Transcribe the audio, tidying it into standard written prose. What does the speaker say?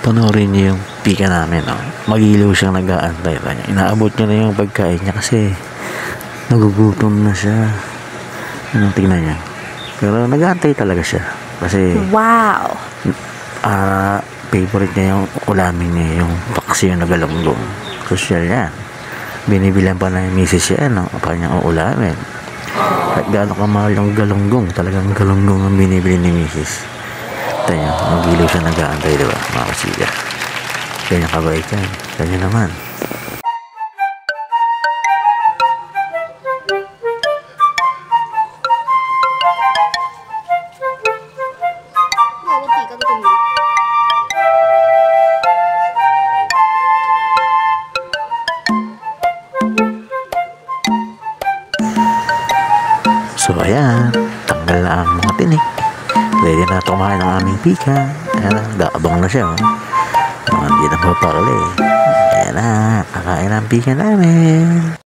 Panoorin niyo yung pika namin, no? Magiliw siyang nag-aantay. Inaabot niya na yung pagkain niya kasi nagugutom na siya. Anong tingnan niya? Pero nag-aantay talaga siya. Kasi, Wow! favorite niya yung ulamin niya, yung paksiyo na galunggong. Social yan. Binibilan pa na yung misis siya, no? Kanyang ulamin. Kahit gaano kamahal yung galunggong, talagang galunggong ang binibili ni misis. Tayo, magiliw siya nag-aantay, diba? Mga kasika. Ganyan kabait yan. Ganyan naman. So, ayan. Tanggal na ang mga tinik. Ready na tumahan ng aming pika. Ayan na, gaabang na siya. Hindi na mapakali. Ayan na, kakain ang pika namin.